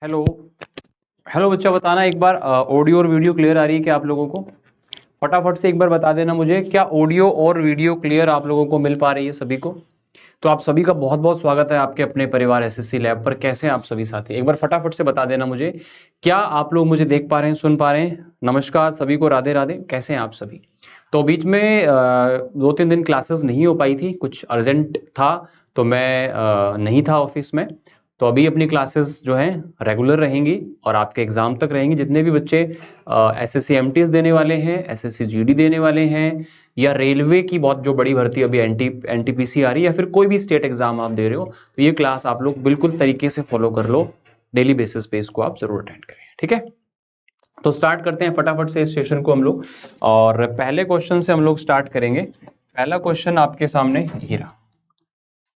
Hello hello बच्चा, बताना एक बार ऑडियो और वीडियो क्लियर आ रही है क्या आप लोगों को? फटाफट से एक बार बता देना मुझे, क्या ऑडियो और वीडियो क्लियर आप लोगों को मिल पा रही है सभी को? तो आप सभी का बहुत बहुत स्वागत है आपके अपने परिवार एसएससी लैब पर। कैसे हैं आप सभी साथी? एक बार फटाफट से बता देना मुझे, क्या आप लोग मुझे देख पा रहे हैं, सुन पा रहे हैं? नमस्कार सभी को, राधे राधे। कैसे हैं आप सभी? तो बीच में 2-3 दिन क्लासेस नहीं हो पाई थी, कुछ अर्जेंट था तो मैं नहीं था ऑफिस में। तो अभी अपनी क्लासेस जो हैं रेगुलर रहेंगी और आपके एग्जाम तक रहेंगी। जितने भी बच्चे एसएससी एमटीएस देने वाले हैं, एसएससी जीडी देने वाले हैं, या रेलवे की बहुत जो बड़ी भर्ती अभी एनटीपीसी आ रही है, या फिर कोई भी स्टेट एग्जाम आप दे रहे हो, तो ये क्लास आप लोग बिल्कुल तरीके से फॉलो कर लो। डेली बेसिस पे इसको आप जरूर अटेंड करें, ठीक है? तो स्टार्ट करते हैं फटाफट से इस सेशन को हम लोग, और पहले क्वेश्चन से हम लोग स्टार्ट करेंगे। पहला क्वेश्चन आपके सामने ये रहा,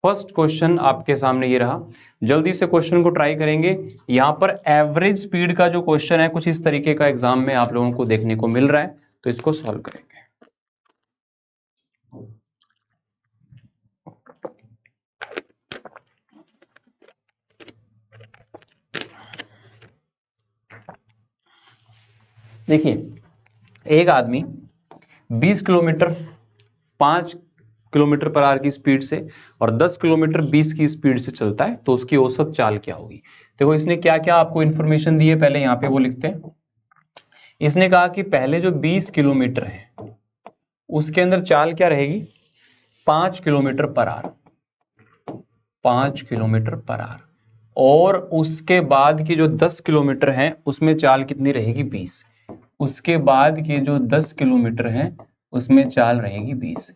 फर्स्ट क्वेश्चन आपके सामने ये रहा। जल्दी से क्वेश्चन को ट्राई करेंगे। यहां पर एवरेज स्पीड का जो क्वेश्चन है कुछ इस तरीके का एग्जाम में आप लोगों को देखने को मिल रहा है, तो इसको सॉल्व करेंगे। देखिए, एक आदमी 20 किलोमीटर 5 किलोमीटर पर आवर की स्पीड से और 10 किलोमीटर 20 की स्पीड से चलता है, तो उसकी औसत चाल क्या होगी? देखो, इसने क्या क्या आपको इंफॉर्मेशन दी है, पहले यहां पे वो लिखते हैं। इसने कहा कि पहले जो 20 किलोमीटर है उसके अंदर चाल क्या रहेगी? 5 kilometre per hour, 5 kilometre per hour. और उसके बाद की जो 10 किलोमीटर है उसमें चाल कितनी रहेगी? 20। उसके बाद के जो 10 किलोमीटर है उसमें चाल रहेगी 20।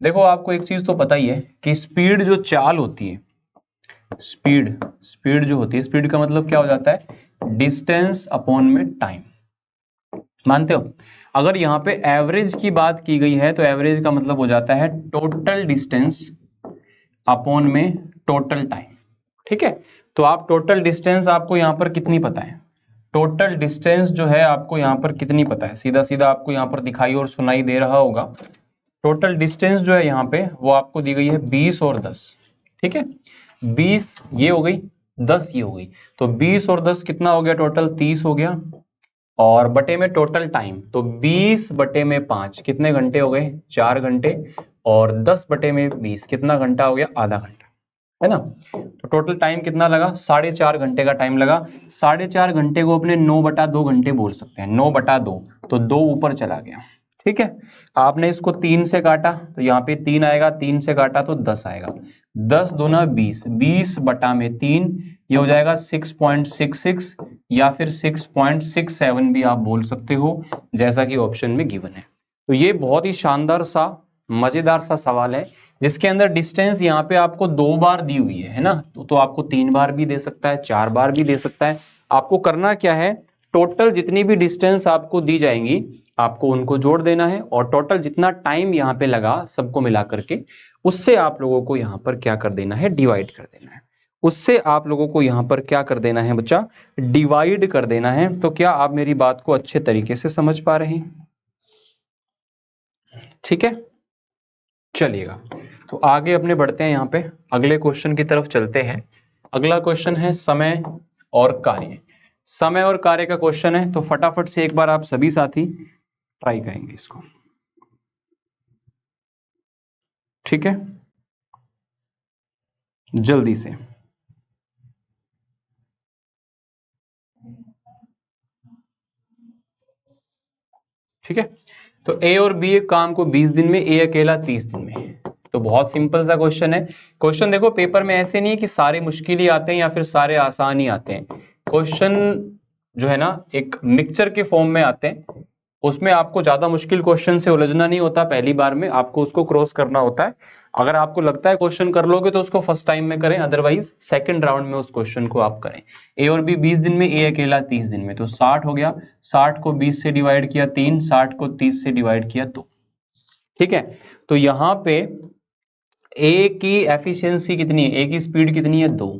देखो, आपको एक चीज तो पता ही है कि स्पीड जो चाल होती है, स्पीड जो होती है, स्पीड का मतलब क्या हो जाता है? डिस्टेंस अपॉन में टाइम। मानते हो? अगर यहाँ पे एवरेज की बात की गई है तो एवरेज का मतलब हो जाता है टोटल डिस्टेंस अपॉन में टोटल टाइम। ठीक है? तो आप टोटल डिस्टेंस आपको यहाँ पर कितनी पता है? टोटल डिस्टेंस जो है आपको यहाँ पर कितनी पता है? सीधा सीधा आपको यहाँ पर दिखाई और सुनाई दे रहा होगा। टोटल डिस्टेंस जो है यहाँ पे वो आपको दी गई है 20 और 10। ठीक है? 20 ये हो गई, 10 ये हो गई, तो 20 और 10 कितना हो गया? टोटल 30 हो गया। और बटे में टोटल टाइम, तो 20 बटे में 5 कितने घंटे हो गए? 4 घंटे। और 10 बटे में 20 कितना घंटा हो गया? आधा घंटा, है ना? तो टोटल टाइम कितना लगा? 4.5 घंटे का टाइम लगा। 4.5 घंटे को अपने 9/2 घंटे बोल सकते हैं। 9/2, तो 2 ऊपर चला गया। ठीक है? आपने इसको 3 से काटा तो यहाँ पे 3 आएगा, 3 से काटा तो 10 आएगा। 10 दूना 20, 20 बटा में 3, ये हो जाएगा 6.66, या फिर 6.67 भी आप बोल सकते हो, जैसा कि ऑप्शन में गिवन है। तो ये बहुत ही शानदार सा मजेदार सा सवाल है, जिसके अंदर डिस्टेंस यहाँ पे आपको 2 बार दी हुई है ना? तो आपको 3 बार भी दे सकता है, 4 बार भी दे सकता है। आपको करना क्या है? टोटल जितनी भी डिस्टेंस आपको दी जाएंगी आपको उनको जोड़ देना है, और टोटल जितना टाइम यहाँ पे लगा सबको मिला करके उससे आप लोगों को यहाँ पर क्या कर देना है? डिवाइड कर देना है। उससे आप लोगों को यहाँ पर क्या कर देना है बच्चा? डिवाइड कर देना है। तो क्या आप मेरी बात को अच्छे तरीके से समझ पा रहे हैं? ठीक है, चलिएगा। तो आगे अपने बढ़ते हैं, यहाँ पे अगले क्वेश्चन की तरफ चलते हैं। अगला क्वेश्चन है समय और कार्य। समय और कार्य का क्वेश्चन है, तो फटाफट से एक बार आप सभी साथी ट्राई करेंगे इसको। ठीक है, जल्दी से। ठीक है, तो ए और बी काम को 20 दिन में, ए अकेला 30 दिन में। तो बहुत सिंपल सा क्वेश्चन है। क्वेश्चन देखो, पेपर में ऐसे नहीं है कि सारे मुश्किल ही आते हैं या फिर सारे आसान ही आते हैं। क्वेश्चन जो है ना, एक मिक्सचर के फॉर्म में आते हैं। उसमें आपको ज्यादा मुश्किल क्वेश्चन से उलझना नहीं होता, पहली बार में आपको उसको क्रॉस करना होता है। अगर आपको लगता है क्वेश्चन कर लोगे तो उसको फर्स्ट टाइम में करें, अदरवाइज सेकंड राउंड में उस क्वेश्चन को आप करें। ए और बी 20 दिन में, ए अकेला 30 दिन में, तो 60 हो गया। 60 को 20 से डिवाइड किया 3, 60 को 30 से डिवाइड किया 2। ठीक है, तो यहां पे ए की एफिशिएंसी कितनी है? ए की स्पीड कितनी है? 2।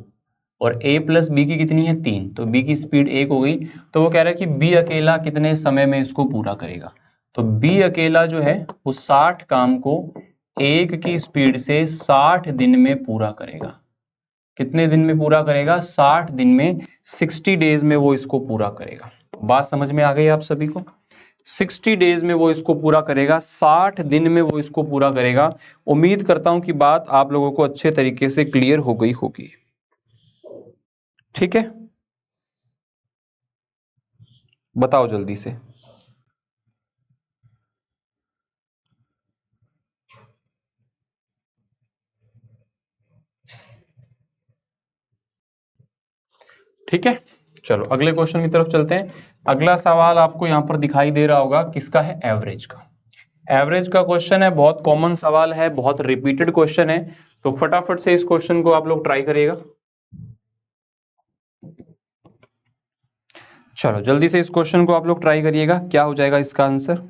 और a प्लस बी की कितनी है? 3। तो b की स्पीड 1 हो गई। तो वो कह रहा है कि b अकेला कितने समय में इसको पूरा करेगा? तो b अकेला जो है वो 60 काम को 1 की स्पीड से 60 दिन में पूरा करेगा। कितने दिन में पूरा करेगा? 60 दिन में, 60 डेज में वो इसको पूरा करेगा। बात समझ में आ गई आप सभी को? 60 डेज में वो इसको पूरा करेगा, 60 दिन में वो इसको पूरा करेगा। उम्मीद करता हूं कि बात आप लोगों को अच्छे तरीके से क्लियर हो गई होगी। ठीक है, बताओ जल्दी से। ठीक है, चलो अगले क्वेश्चन की तरफ चलते हैं। अगला सवाल आपको यहां पर दिखाई दे रहा होगा, किसका है? एवरेज का। एवरेज का क्वेश्चन है, बहुत कॉमन सवाल है, बहुत रिपीटेड क्वेश्चन है, तो फटाफट से इस क्वेश्चन को आप लोग ट्राई करिएगा। चलो जल्दी से इस क्वेश्चन को आप लोग ट्राई करिएगा, क्या हो जाएगा इसका आंसर?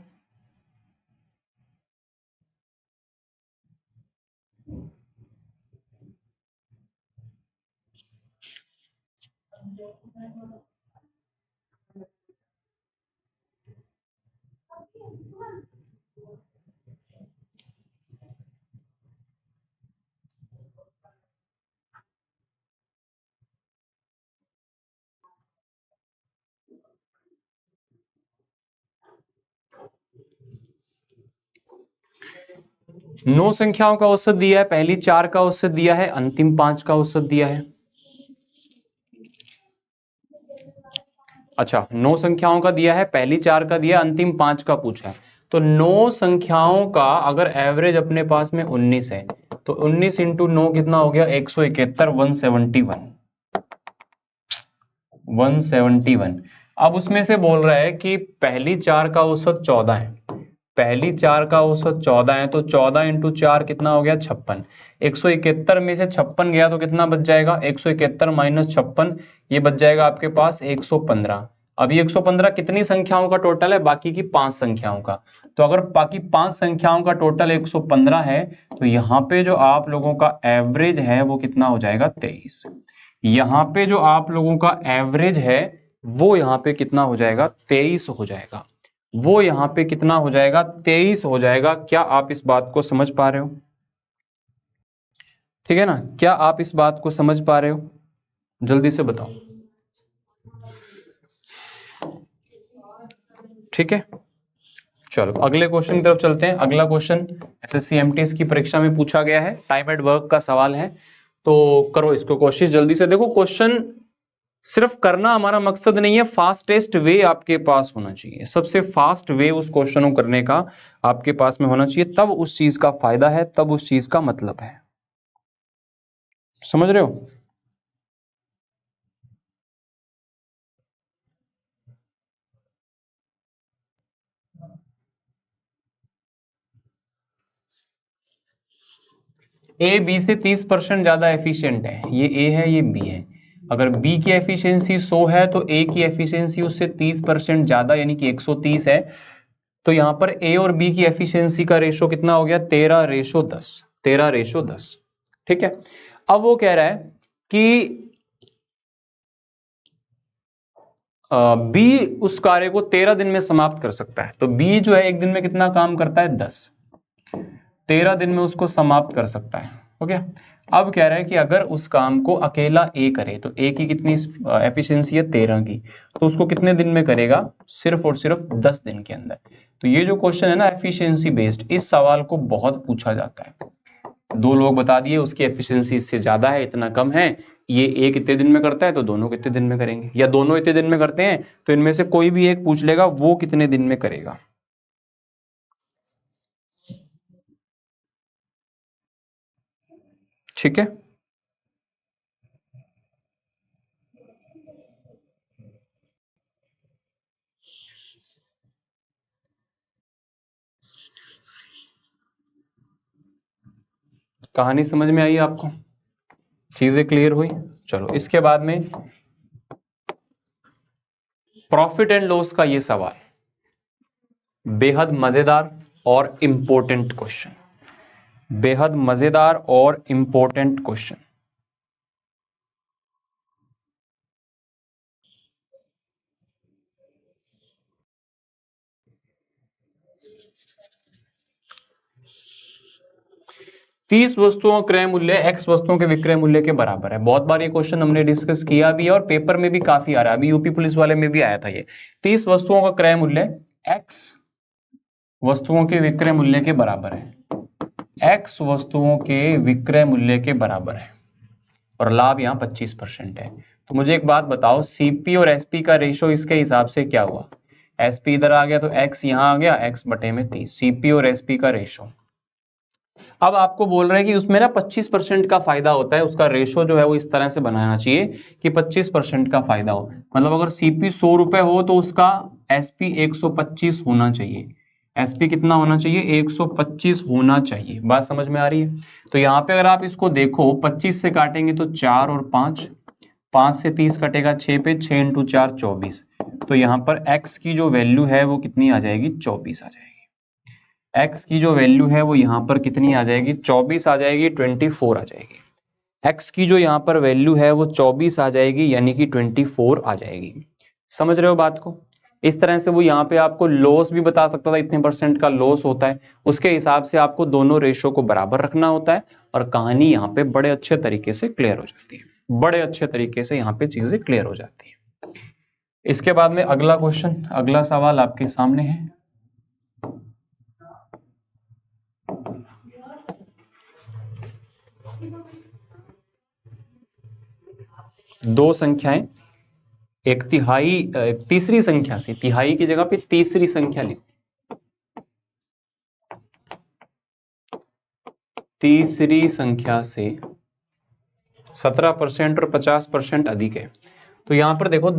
नौ संख्याओं का औसत दिया है, पहली 4 का औसत दिया है, अंतिम 5 का औसत दिया है। अच्छा, 9 संख्याओं का दिया है, पहली 4 का दिया, अंतिम 5 का पूछा है। तो 9 संख्याओं का अगर एवरेज अपने पास में 19 है, तो 19 इंटू 9 कितना हो गया? 171, 171, 171। अब उसमें से बोल रहा है कि पहली 4 का औसत 14 है, पहली 4 का औसत 14 है, तो 14 इंटू 4 कितना हो गया? 56। 171 में से 56 गया तो कितना बच जाएगा? 171 माइनस 56, ये बच जाएगा आपके पास 115। अब ये 115 कितनी संख्याओं का टोटल है? बाकी की 5 संख्याओं का। तो अगर बाकी 5 संख्याओं का टोटल 115 है, तो यहाँ पे जो आप लोगों का एवरेज है वो कितना हो जाएगा? 23। यहाँ पे जो आप लोगों का एवरेज है वो यहाँ पे कितना हो जाएगा? 23 हो जाएगा। वो यहाँ पे कितना हो जाएगा? 23 हो जाएगा। क्या आप इस बात को समझ पा रहे हो? ठीक है ना? क्या आप इस बात को समझ पा रहे हो? जल्दी से बताओ। ठीक है, चलो अगले क्वेश्चन की तरफ चलते हैं। अगला क्वेश्चन एसएससी एमटीएस की परीक्षा में पूछा गया है, टाइम एट वर्क का सवाल है, तो करो इसको कोशिश जल्दी से। देखो क्वेश्चन सिर्फ करना हमारा मकसद नहीं है, फास्टेस्ट वे आपके पास होना चाहिए, सबसे फास्ट वे उस क्वेश्चन को करने का आपके पास में होना चाहिए, तब उस चीज का फायदा है, तब उस चीज का मतलब है। समझ रहे हो? ए बी से 30% ज्यादा एफिशिएंट है, ये ए है ये बी है। अगर बी की एफिशिएंसी 100 है तो ए की एफिशिएंसी उससे 30% ज्यादा यानी कि 130 है। तो यहां पर ए और बी की एफिशिएंसी का रेशो कितना हो गया? 13:10, 13:10। ठीक है, अब वो कह रहा है कि बी उस कार्य को 13 दिन में समाप्त कर सकता है। तो बी जो है एक दिन में कितना काम करता है? 10। 13 दिन में उसको समाप्त कर सकता है। हो गया। अब कह रहा है कि अगर उस काम को अकेला ए करे, तो ए की कितनी एफिशिएंसी है? 13 की, तो उसको कितने दिन में करेगा? सिर्फ और सिर्फ 10 दिन के अंदर। तो ये जो क्वेश्चन है ना एफिशिएंसी बेस्ड, इस सवाल को बहुत पूछा जाता है। दो लोग बता दिए उसकी एफिशिएंसी इससे ज्यादा है, इतना कम है, ये एक इतने दिन में करता है तो दोनों कितने दिन में करेंगे, या दोनों इतने दिन में करते हैं तो इनमें से कोई भी एक पूछ लेगा वो कितने दिन में करेगा। ठीक है, कहानी समझ में आई आपको? चीजें क्लियर हुई? चलो इसके बाद में प्रॉफिट एंड लॉस का ये सवाल, बेहद मजेदार और इंपॉर्टेंट क्वेश्चन, बेहद मजेदार और इंपॉर्टेंट क्वेश्चन। 30 वस्तुओं का क्रय मूल्य x वस्तुओं के विक्रय मूल्य के बराबर है। बहुत बार ये क्वेश्चन हमने डिस्कस किया भी है और पेपर में भी काफी आ रहा है, अभी यूपी पुलिस वाले में भी आया था ये। 30 वस्तुओं का क्रय मूल्य x वस्तुओं के विक्रय मूल्य के बराबर है, x वस्तुओं के विक्रय मूल्य के बराबर है और लाभ यहाँ 25% है। तो मुझे एक बात बताओ, सीपी और एसपी का रेशो इसके हिसाब से क्या हुआ? एसपी इधर आ गया तो x यहाँ आ गया, x बटे में 30, सीपी और एसपी का रेशो। अब आपको बोल रहे हैं कि उसमें ना 25% का फायदा होता है, उसका रेशो जो है वो इस तरह से बनाना चाहिए कि 25% का फायदा हो। मतलब अगर सीपी 100 रुपए हो तो उसका एसपी 125 होना चाहिए। एसपी कितना होना चाहिए? 125 होना चाहिए। बात समझ में आ रही है? तो यहाँ पे अगर आप इसको देखो 25 से काटेंगे तो 4 और 5, 5 से 30 कटेगा 6 पे, 6 इंटू 4 24। तो यहाँ पर x की जो वैल्यू है वो कितनी आ जाएगी? 24 आ जाएगी। x की जो वैल्यू है वो यहाँ पर कितनी आ जाएगी? 24 आ जाएगी, 24 आ जाएगी। x की जो यहाँ पर वैल्यू है वो 24 आ जाएगी, यानी कि 24 आ जाएगी। समझ रहे हो बात को? इस तरह से वो यहाँ पे आपको लॉस भी बता सकता था, इतने परसेंट का लॉस होता है, उसके हिसाब से आपको दोनों रेशो को बराबर रखना होता है और कहानी यहाँ पे बड़े अच्छे तरीके से क्लियर हो जाती है। बड़े अच्छे तरीके से यहाँ पे चीजें क्लियर हो जाती है। इसके बाद में अगला क्वेश्चन, अगला सवाल आपके सामने है। दो संख्याएं, एक तिहाई, एक तीसरी संख्या से, तिहाई की जगह पे तीसरी संख्या लिखो, तीसरी संख्या से 17% और 50% अधिक है। तो यहां पर देखो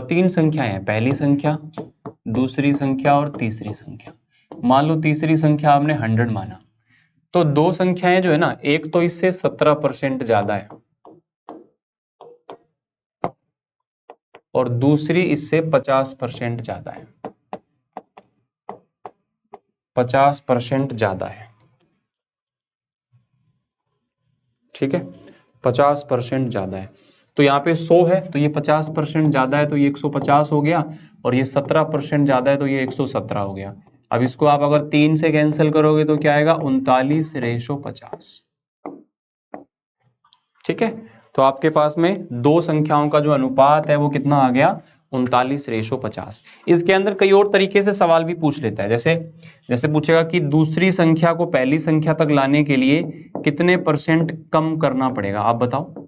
तीन संख्याएं हैं, पहली संख्या, दूसरी संख्या और तीसरी संख्या। मान लो तीसरी संख्या आपने 100 माना, तो दो संख्याएं जो है ना, एक तो इससे 17% ज्यादा है और दूसरी इससे 50% ज्यादा है, 50% ज्यादा है। ठीक है, 50% ज्यादा है। तो यहाँ पे 100 है तो ये 50% ज्यादा है तो ये 150 हो गया, और ये 17% ज्यादा है तो ये 117 हो गया। अब इसको आप अगर 3 से कैंसिल करोगे तो क्या आएगा? 39/50। ठीक है, तो आपके पास में दो संख्याओं का जो अनुपात है वो कितना आ गया? 39/50। इसके अंदर कई और तरीके से सवाल भी पूछ लेता है, जैसे जैसे पूछेगा कि दूसरी संख्या को पहली संख्या तक लाने के लिए कितने परसेंट कम करना पड़ेगा, आप बताओ।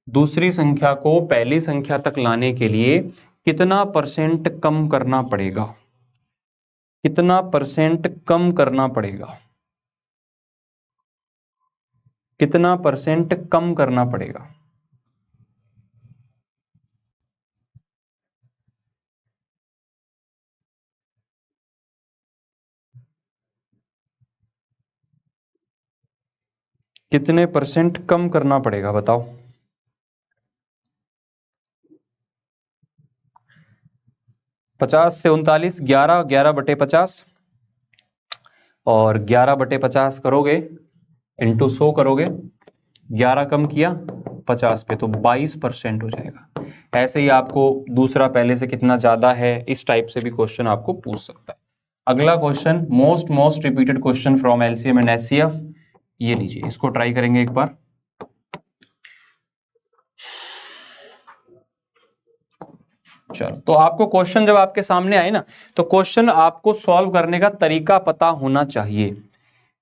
दूसरी संख्या को पहली संख्या तक लाने के लिए कितना परसेंट कम करना पड़ेगा? कितना परसेंट कम करना पड़ेगा? कितना परसेंट कम करना पड़ेगा? कितने परसेंट कम करना पड़ेगा बताओ। 50 से 39, 11, 11/50, और 11/50 करोगे इंटू 100 करोगे, 11 कम किया 50 पे तो 22% हो जाएगा। ऐसे ही आपको दूसरा पहले से कितना ज्यादा है, इस टाइप से भी क्वेश्चन आपको पूछ सकता है। अगला question, most repeated question from LCM and HCF, ये लीजिए, इसको ट्राई करेंगे एक बार। चलो, तो आपको क्वेश्चन जब आपके सामने आए ना, तो क्वेश्चन आपको सॉल्व करने का तरीका पता होना चाहिए।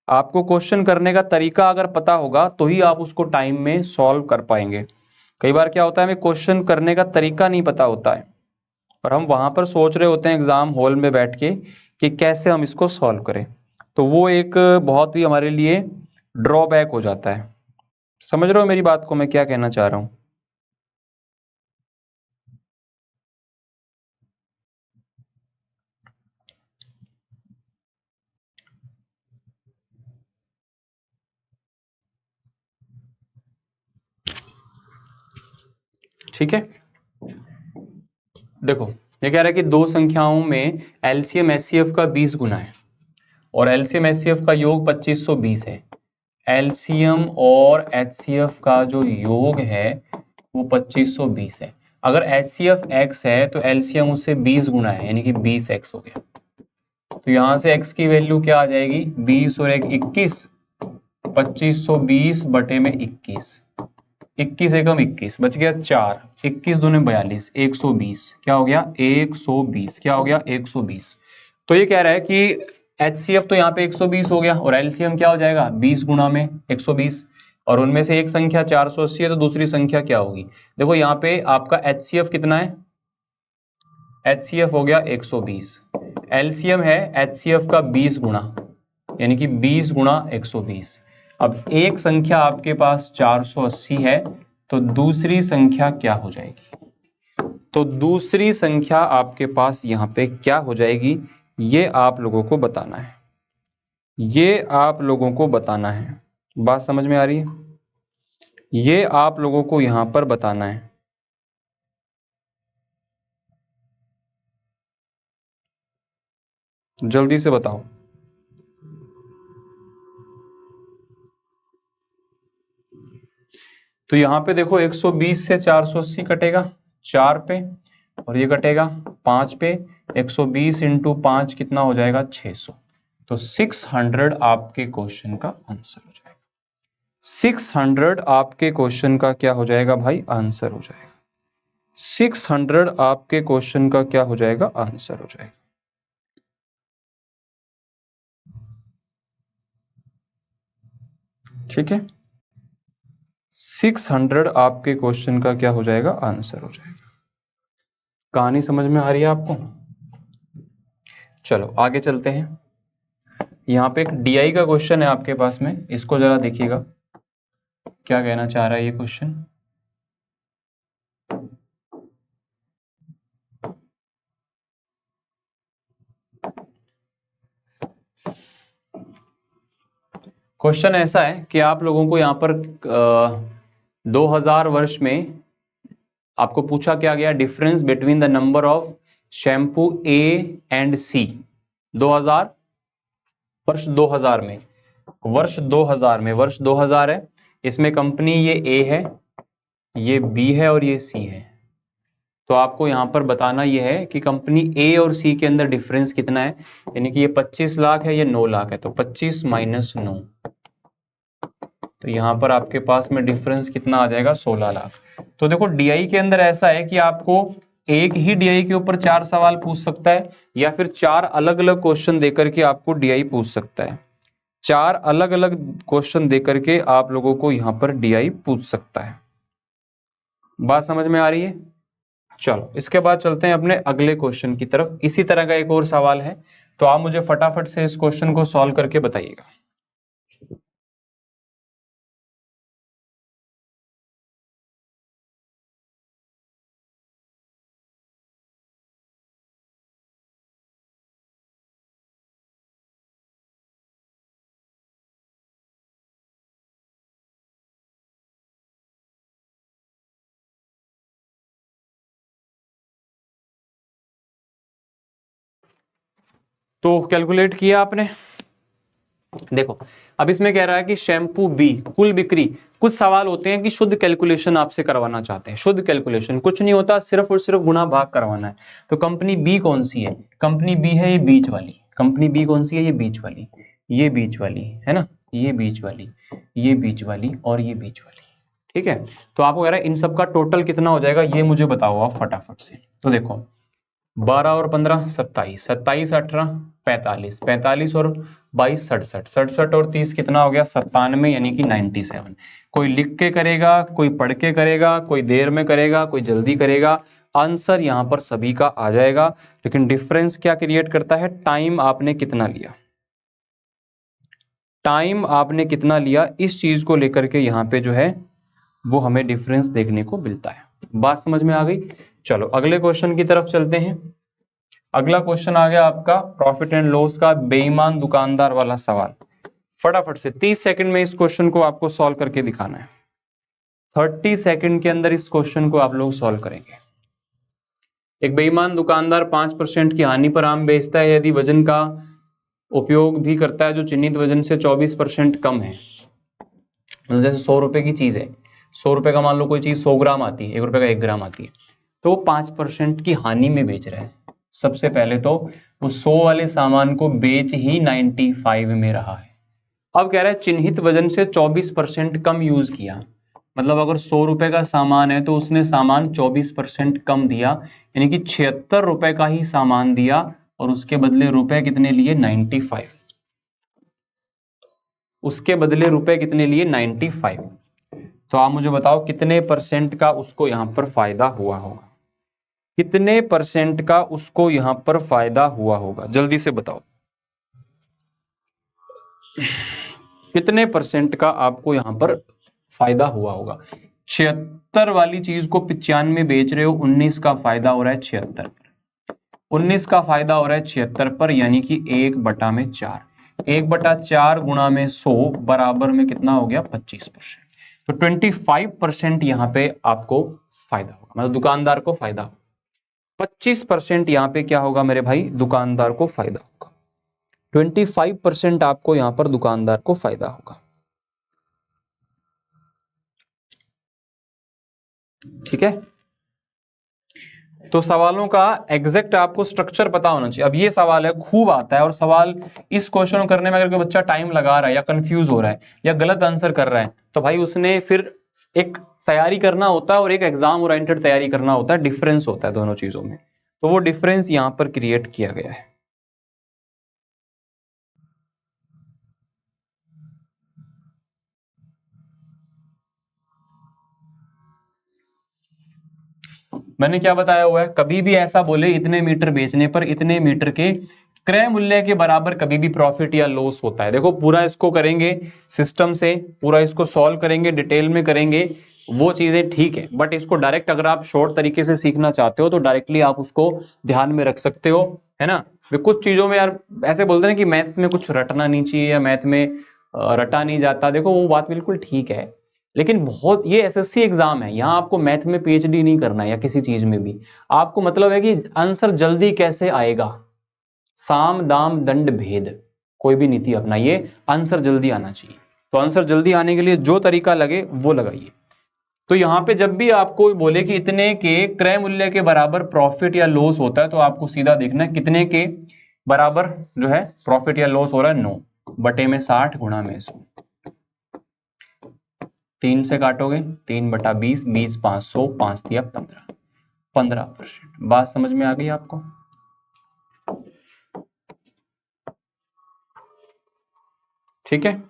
आपको क्वेश्चन करने का तरीका अगर पता होगा तो ही आप उसको टाइम में सॉल्व कर पाएंगे। कई बार क्या होता है, हमें क्वेश्चन करने का तरीका नहीं पता होता है और हम वहां पर सोच रहे होते हैं एग्जाम हॉल में बैठ के कि कैसे हम इसको सॉल्व करें, तो वो एक बहुत ही हमारे लिए ड्रॉबैक हो जाता है। समझ रहे हो मेरी बात को, मैं क्या कहना चाह रहा हूं? ठीक है, देखो ये कह रहा है कि दो संख्याओं में एलसीएम एचसीएफ का 20 गुना है और एलसीएम एचसीएफ का योग 2520 है। एलसीएम और एचसीएफ का जो योग है वो 2520 है। अगर एचसीएफ x है तो एलसीएम उससे 20 गुना है, यानी कि 20x हो गया। तो यहां से x की वैल्यू क्या आ जाएगी? 20 और 1 21, 2520 बटे में 21, 21 एकम 21, बच गया 4, 21 दूने 42, 120, क्या हो गया 120, क्या हो गया 120। तो ये कह रहा है कि HCF तो यहाँ पे 120 हो गया और LCM क्या हो जाएगा 20 गुणा में 120, और उनमें से एक संख्या 480 है तो दूसरी संख्या क्या होगी। देखो यहाँ पे आपका HCF कितना है, HCF हो गया 120, LCM है HCF का 20 गुणा, यानी कि 20 गुणा 120। अब एक संख्या आपके पास 480 है तो दूसरी संख्या क्या हो जाएगी, तो दूसरी संख्या आपके पास यहां पे क्या हो जाएगी, ये आप लोगों को बताना है, ये आप लोगों को बताना है। बात समझ में आ रही है, ये आप लोगों को यहां पर बताना है। जल्दी से बताओ। तो यहां पे देखो 120 से 480 कटेगा 4 पे, और ये कटेगा 5 पे, 120 इंटू 5 कितना हो जाएगा 600, तो 600 आपके क्वेश्चन का आंसर हो जाएगा। 600 आपके क्वेश्चन का क्या हो जाएगा भाई, आंसर हो जाएगा। 600 आपके क्वेश्चन का क्या हो जाएगा, आंसर हो जाएगा। ठीक है, 600 आपके क्वेश्चन का क्या हो जाएगा, आंसर हो जाएगा। कहानी समझ में आ रही है आपको। चलो आगे चलते हैं। यहाँ पे एक DI का क्वेश्चन है आपके पास में, इसको जरा देखिएगा क्या कहना चाह रहा है ये क्वेश्चन। क्वेश्चन ऐसा है कि आप लोगों को यहाँ पर 2000 वर्ष में आपको पूछा क्या गया, difference between the number of shampoo A and C। 2000 वर्ष 2000 में, वर्ष 2000 में, वर्ष 2000 है, इसमें कंपनी ये A है, ये B है और ये C है। तो आपको यहां पर बताना यह है कि कंपनी A और C के अंदर डिफरेंस कितना है, यानी कि ये 25 लाख है, ये 9 लाख है, तो 25 माइनस 9, तो यहां पर आपके पास में डिफरेंस कितना आ जाएगा 16 लाख। तो देखो DI के अंदर ऐसा है कि आपको एक ही DI के ऊपर 4 सवाल पूछ सकता है, या फिर 4 अलग अलग क्वेश्चन देकर के आपको DI पूछ सकता है। 4 अलग अलग क्वेश्चन देकर के आप लोगों को यहां पर DI पूछ सकता है। बात समझ में आ रही है। चलो इसके बाद चलते हैं अपने अगले क्वेश्चन की तरफ। इसी तरह का एक और सवाल है, तो आप मुझे फटाफट से इस क्वेश्चन को सॉल्व करके बताइएगा। तो कैलकुलेट किया आपने। देखो अब इसमें कह रहा है कि शैम्पू बी कुल बिक्री, कुछ सवाल होते हैं कि शुद्ध कैलकुलेशन आपसे करवाना चाहते हैं। शुद्ध कैलकुलेशन कुछ नहीं होता, सिर्फ और सिर्फ गुणा भाग करवाना है। तो कंपनी बी कौन सी है, कंपनी बी है ये बीच वाली, कंपनी बी कौन सी है, ये बीच वाली, ये बीच वाली है ना, ये बीच वाली, ये बीच वाली और ये बीच वाली। ठीक है, तो आपको कह रहा है इन सब का टोटल कितना हो जाएगा, ये मुझे बताओ आप फटाफट से। तो देखो 12 और 15 27, 27 18 45, 45 और 22 67, 67 और 30 कितना हो गया 97, यानी कि 97। कोई लिख के करेगा, कोई पढ़ के करेगा, कोई देर में करेगा, कोई जल्दी करेगा, आंसर यहां पर सभी का आ जाएगा। लेकिन डिफरेंस क्या क्रिएट करता है, टाइम आपने कितना लिया, टाइम आपने कितना लिया, इस चीज को लेकर के यहां पे जो है वो हमें डिफरेंस देखने को मिलता है। बात समझ में आ गई। चलो अगले क्वेश्चन की तरफ चलते हैं। अगला क्वेश्चन आ गया आपका प्रॉफिट एंड लॉस का बेईमान दुकानदार वाला सवाल। फटाफट से 30 सेकंड में इस क्वेश्चन को आपको सॉल्व करके दिखाना है। 30 सेकंड के अंदर इस क्वेश्चन को आप लोग सॉल्व करेंगे। एक बेईमान दुकानदार 5% की हानि पर आम बेचता है यदि वजन का उपयोग भी करता है जो चिन्हित वजन से 24% कम है। मतलब जैसे 100 रुपए की चीज है, 100 रुपए का मान लो कोई चीज 100 ग्राम आती है, 1 रुपए का 1 ग्राम आती है, तो वो 5% की हानि में बेच रहा है। सबसे पहले तो वो 100 वाले सामान को बेच ही 95 में रहा है, अब कह रहा है चिन्हित वजन से 24% कम यूज किया, मतलब अगर 100 रुपए का सामान है तो उसने सामान 24% कम दिया, यानी कि 76 रुपए का ही सामान दिया और उसके बदले रुपए कितने लिए 95, उसके बदले रुपए कितने लिए 95। तो आप मुझे बताओ कितने परसेंट का उसको यहां पर फायदा हुआ होगा, कितने परसेंट का उसको यहां पर फायदा हुआ होगा, जल्दी से बताओ कितने परसेंट का आपको यहां पर फायदा हुआ होगा। 76 वाली चीज को 95 बेच रहे हो, 19 का फायदा हो रहा है 76 पर, 19 का फायदा हो रहा है 76 पर, यानी कि 1/4, 1/4 गुणा में 100 बराबर में कितना हो गया 25%। तो 25% यहाँ पे आपको फायदा होगा, मतलब दुकानदार को फायदा होगा। 25% यहाँ पे क्या होगा मेरे भाई, दुकानदार को फायदा होगा। 25% आपको यहाँ पर दुकानदार को फायदा होगा। ठीक है, तो सवालों का एग्जैक्ट आपको स्ट्रक्चर पता होना चाहिए। अब ये सवाल है, खूब आता है, और सवाल इस क्वेश्चन को करने में अगर कोई बच्चा टाइम लगा रहा है या कंफ्यूज हो रहा है या गलत आंसर कर रहा है, तो भाई उसने फिर एक तैयारी करना होता है और एक एग्जाम ओरिएंटेड तैयारी करना होता है, डिफरेंस होता है दोनों चीजों में। तो वो डिफरेंस यहां पर क्रिएट किया गया है। मैंने क्या बताया हुआ है, कभी भी ऐसा बोले इतने मीटर बेचने पर इतने मीटर के क्रय मूल्य के बराबर कभी भी प्रॉफिट या लॉस होता है। देखो पूरा इसको करेंगे सिस्टम से, पूरा इसको सॉल्व करेंगे, डिटेल में करेंगे, वो चीजें ठीक है, बट इसको डायरेक्ट अगर आप शॉर्ट तरीके से सीखना चाहते हो तो डायरेक्टली आप उसको ध्यान में रख सकते हो, है ना। फिर कुछ चीजों में यार ऐसे बोलते हैं कि मैथ्स में कुछ रटना नहीं चाहिए या मैथ में रटा नहीं जाता, देखो वो बात बिल्कुल ठीक है, लेकिन बहुत ये एसएससी एग्जाम है, यहाँ आपको मैथ में पीएचडी नहीं करना है या किसी चीज में भी, आपको मतलब है कि आंसर जल्दी कैसे आएगा, साम दाम दंड भेद, कोई भी नीति अपनाइए, आंसर जल्दी आना चाहिए। तो आंसर जल्दी आने के लिए जो तरीका लगे वो लगाइए। तो यहाँ पे जब भी आपको बोले कि इतने के क्रय मूल्य के बराबर प्रॉफिट या लॉस होता है, तो आपको सीधा देखना है कितने के बराबर जो है प्रॉफिट या लॉस हो रहा है, 9 बटे में 60 गुणा में 100, 3 से काटोगे 3/20, 20 500, 5 दिया 15, 15%। बात समझ में आ गई आपको। ठीक है,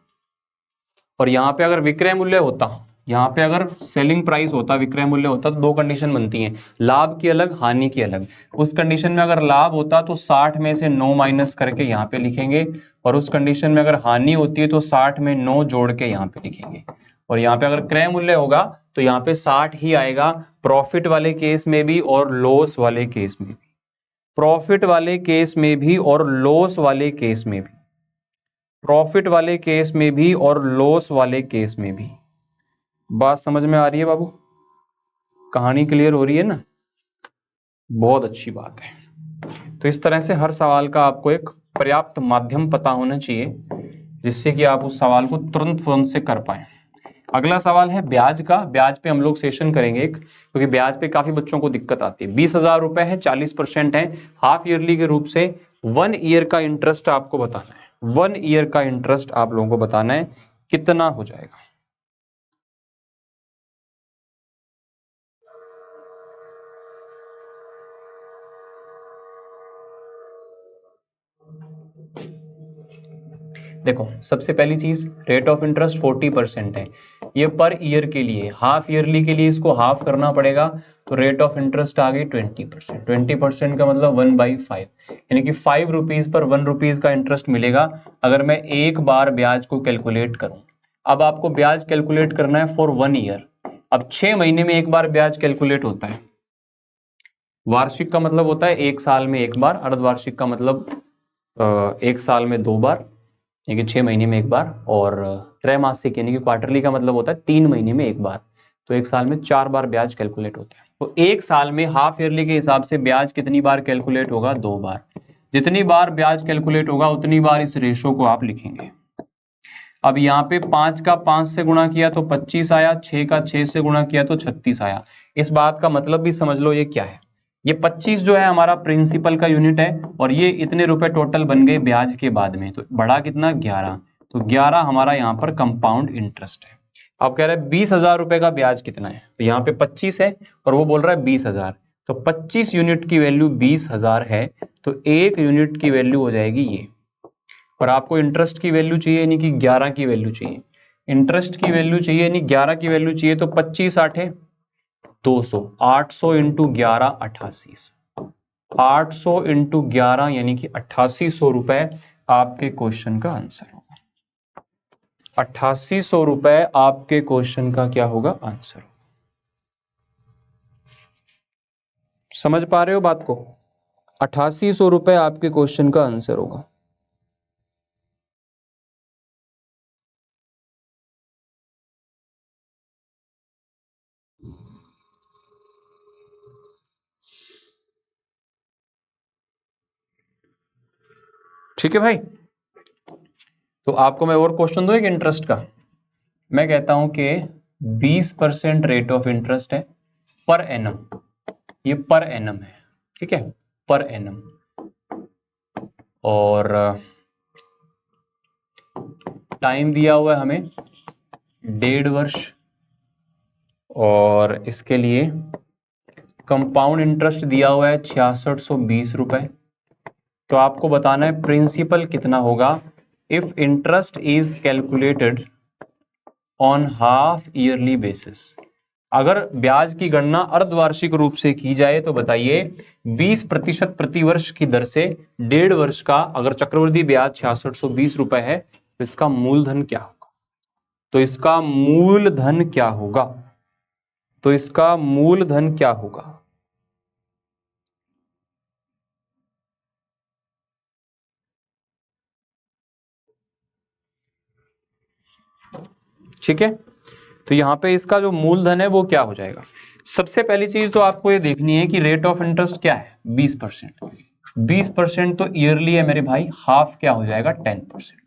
और यहाँ पे अगर विक्रय मूल्य होता, यहाँ पे अगर सेलिंग प्राइस होता, विक्रय मूल्य होता, तो दो कंडीशन बनती हैं, लाभ की अलग हानि की अलग। उस कंडीशन में अगर लाभ होता तो 60 में से 9 माइनस करके यहाँ पे लिखेंगे, और उस कंडीशन में अगर हानि होती है तो 60 में 9 जोड़ के यहाँ पे लिखेंगे। और यहाँ पे अगर क्रय मूल्य होगा तो यहाँ पे 60 ही आएगा, प्रॉफिट वाले केस में भी और लॉस वाले केस में भी, प्रॉफिट वाले केस में भी और लॉस वाले केस में भी, प्रॉफिट वाले केस में भी और लॉस वाले केस में भी। बात समझ में आ रही है बाबू, कहानी क्लियर हो रही है ना, बहुत अच्छी बात है। तो इस तरह से हर सवाल का आपको एक पर्याप्त माध्यम पता होना चाहिए, जिससे कि आप उस सवाल को तुरंत तुरंत से कर पाए। अगला सवाल है ब्याज का। ब्याज पे हम लोग सेशन करेंगे एक, क्योंकि ब्याज पे काफी बच्चों को दिक्कत आती है। 20,000 रुपए है, 40% है, हाफ ईयरली के रूप से 1 ईयर का इंटरेस्ट आपको बताना है, 1 ईयर का इंटरेस्ट आप लोगों को बताना है कितना हो जाएगा। देखो सबसे पहली चीज, रेट ऑफ इंटरेस्ट 40% है, ये पर ईयर के लिए, हाफ ईयरली के लिए इसको हाफ करना पड़ेगा, तो रेट ऑफ इंटरेस्ट आ गई 20%। 20% का मतलब 1/5, यानी कि 5 रुपीज पर 1 रुपीज का इंटरेस्ट मिलेगा अगर मैं एक बार ब्याज को कैलकुलेट करूं। अब आपको ब्याज कैलकुलेट करना है फॉर 1 ईयर। अब 6 महीने में एक बार ब्याज कैलकुलेट होता है, वार्षिक का मतलब होता है एक साल में एक बार, अर्धवार्षिक का मतलब एक साल में 2 बार, यानी कि 6 महीने में एक बार, और त्रैमासिक यानी कि क्वार्टरली का मतलब होता है 3 महीने में एक बार, तो एक साल में 4 बार ब्याज कैलकुलेट होता है। तो एक साल में हाफ ईयरली के हिसाब से ब्याज कितनी बार कैलकुलेट होगा, 2 बार। जितनी बार ब्याज कैलकुलेट होगा उतनी बार इस रेशो को आप लिखेंगे। अब यहाँ पे 5 का 5 से गुणा किया तो 25 आया, 6 का 6 से गुणा किया तो 36 आया। इस बात का मतलब भी समझ लो ये क्या है, ये 25 जो है हमारा प्रिंसिपल का यूनिट है, और ये इतने रुपए टोटल बन गए ब्याज के बाद में, तो बढ़ा कितना 11, तो 11 हमारा यहाँ पर कंपाउंड इंटरेस्ट है। अब कह रहे हैं 20,000 रुपए का ब्याज कितना है, तो यहाँ पे 25 है और वो बोल रहा है 20,000, तो 25 यूनिट की वैल्यू 20,000 है, तो 1 यूनिट की वैल्यू हो जाएगी ये। और आपको इंटरेस्ट की वैल्यू चाहिए यानी कि 11 की वैल्यू चाहिए, इंटरेस्ट की वैल्यू चाहिए यानी 11 की वैल्यू चाहिए, तो 25 8 200, 800 इंटू 11 8800, 800 इंटू 11 यानी कि 8800 रुपए आपके क्वेश्चन का आंसर होगा। 8800 रुपए आपके क्वेश्चन का क्या होगा, आंसर। समझ पा रहे हो बात को? 8800 रुपए आपके क्वेश्चन का आंसर होगा। ठीक है भाई, तो आपको मैं और क्वेश्चन दूं एक इंटरेस्ट का। मैं कहता हूं कि 20% रेट ऑफ इंटरेस्ट है पर एनम, ये पर एनम है, ठीक है, पर एनम, और टाइम दिया हुआ है हमें 1.5 वर्ष, और इसके लिए कंपाउंड इंटरेस्ट दिया हुआ है 6620 रुपए। तो आपको बताना है प्रिंसिपल कितना होगा if interest is calculated on half yearly basis. अगर ब्याज की गणना अर्धवार्षिक रूप से की जाए तो बताइए 20% प्रतिवर्ष की दर से 1.5 वर्ष का अगर चक्रवृद्धि ब्याज 6620 रुपए है तो इसका मूलधन क्या होगा, तो इसका मूलधन क्या होगा, तो इसका मूलधन क्या होगा। ठीक है, तो यहां पे इसका जो मूलधन है वो क्या हो जाएगा। सबसे पहली चीज तो आपको ये देखनी है कि रेट ऑफ इंटरेस्ट क्या है 20%, 20% तो ईयरली है मेरे भाई, हाफ क्या हो जाएगा 10%,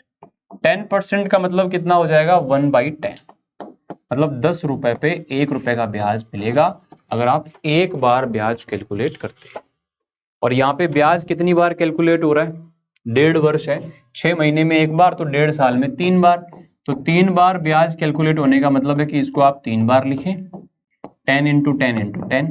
10% का मतलब कितना हो जाएगा 1/10, मतलब 10 रुपए पे 1 रुपए का ब्याज मिलेगा अगर आप एक बार ब्याज कैलकुलेट करते हैं। और यहाँ पे ब्याज कितनी बार कैलकुलेट हो रहा है, 1.5 वर्ष है, 6 महीने में एक बार, तो 1.5 साल में 3 बार, तो 3 बार ब्याज कैलकुलेट होने का मतलब है कि इसको आप 3 बार लिखें, 10 इंटू 10 इंटू 10,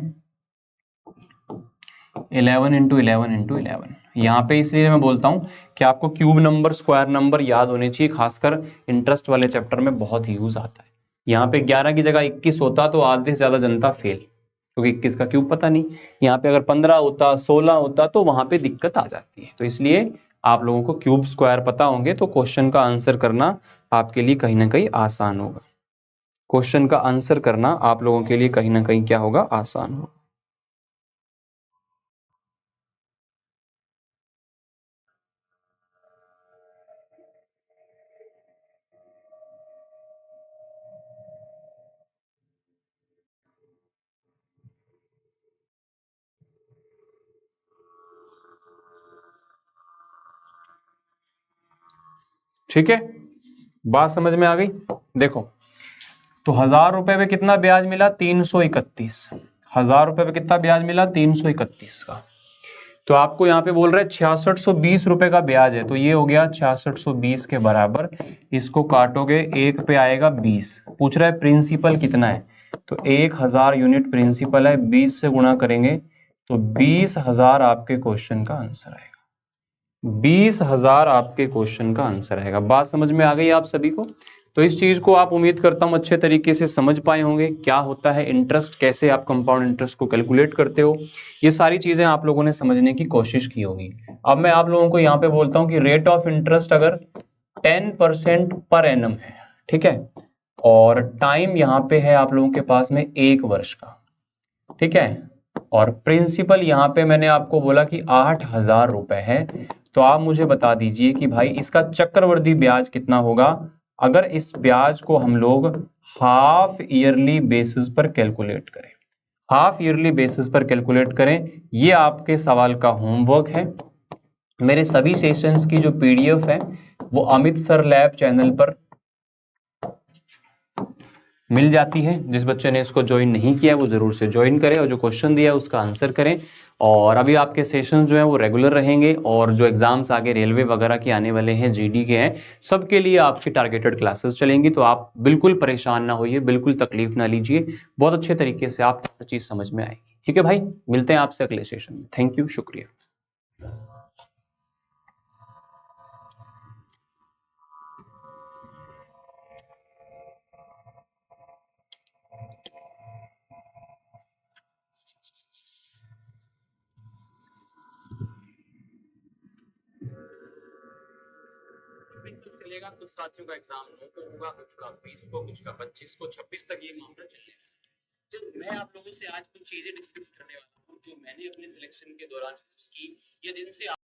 11 इंटू 11 इंटू 11। यहाँ पे इसलिए मैं बोलता हूँ कि आपको क्यूब नंबर स्क्वायर नंबर याद होने चाहिए, खासकर इंटरेस्ट वाले चैप्टर में बहुत यूज आता है। यहाँ पे 11 की जगह 21 होता तो आधे से ज्यादा जनता फेल, क्योंकि 21 का क्यूब पता नहीं। यहाँ पे अगर 15 होता 16 होता तो वहां पे दिक्कत आ जाती है। तो इसलिए आप लोगों को क्यूब स्क्वायर पता होंगे तो क्वेश्चन का आंसर करना आपके लिए कहीं ना कहीं आसान होगा, क्वेश्चन का आंसर करना आप लोगों के लिए कहीं ना कहीं क्या होगा, आसान होगा। ठीक है, बात समझ में आ गई। देखो, तो 1000 रुपए पे कितना ब्याज मिला, 331, 1000 रुपए पे कितना ब्याज मिला, 331 का। तो आपको यहाँ पे बोल रहे हैं 6620 रुपए का ब्याज है, तो ये हो गया 6620 के बराबर, इसको काटोगे एक पे आएगा 20, पूछ रहा है प्रिंसिपल कितना है, तो 1000 यूनिट प्रिंसिपल है, 20 से गुणा करेंगे तो 20,000 आपके क्वेश्चन का आंसर आएगा, 20,000 आपके क्वेश्चन का आंसर आएगा। बात समझ में आ गई आप सभी को? तो इस चीज को आप उम्मीद करता हूं अच्छे तरीके से समझ पाए होंगे, क्या होता है इंटरेस्ट, कैसे आप कंपाउंड इंटरेस्ट को कैलकुलेट करते हो, ये सारी चीजें आप लोगों ने समझने की कोशिश की होगी। अब मैं आप लोगों को यहाँ पे बोलता हूँ कि रेट ऑफ इंटरेस्ट अगर 10% पर एनम है, ठीक है, और टाइम यहाँ पे है आप लोगों के पास में 1 वर्ष का, ठीक है, और प्रिंसिपल यहाँ पे मैंने आपको बोला कि 8,000 रुपए है, तो आप मुझे बता दीजिए कि भाई इसका चक्रवृद्धि ब्याज कितना होगा अगर इस ब्याज को हम लोग हाफ ईयरली बेसिस पर कैलकुलेट करें, हाफ ईयरली बेसिस पर कैलकुलेट करें। ये आपके सवाल का होमवर्क है। मेरे सभी सेशंस की जो पीडीएफ है वो अमित सर लैब चैनल पर मिल जाती है। जिस बच्चे ने इसको ज्वाइन नहीं किया वो जरूर से ज्वाइन करें और जो क्वेश्चन दिया है उसका आंसर करें। और अभी आपके सेशन जो है वो रेगुलर रहेंगे, और जो एग्जाम्स आगे रेलवे वगैरह के आने वाले हैं, जीडी के हैं, सबके लिए आपकी टारगेटेड क्लासेस चलेंगी। तो आप बिल्कुल परेशान ना होइए, बिल्कुल तकलीफ ना लीजिए, बहुत अच्छे तरीके से आप हर चीज समझ में आएगी। ठीक है भाई, मिलते हैं आपसे अगले सेशन में। थैंक यू, शुक्रिया। चलेगा, कुछ साथियों का एग्जाम 9 को होगा, कुछ का 20 को, कुछ का 25 को, 26 तक ये मामला चलेगा। तो मैं आप लोगों से आज कुछ चीजें डिस्कस करने वाला हूँ जो मैंने अपने सिलेक्शन के दौरान यूज की, या जिनसे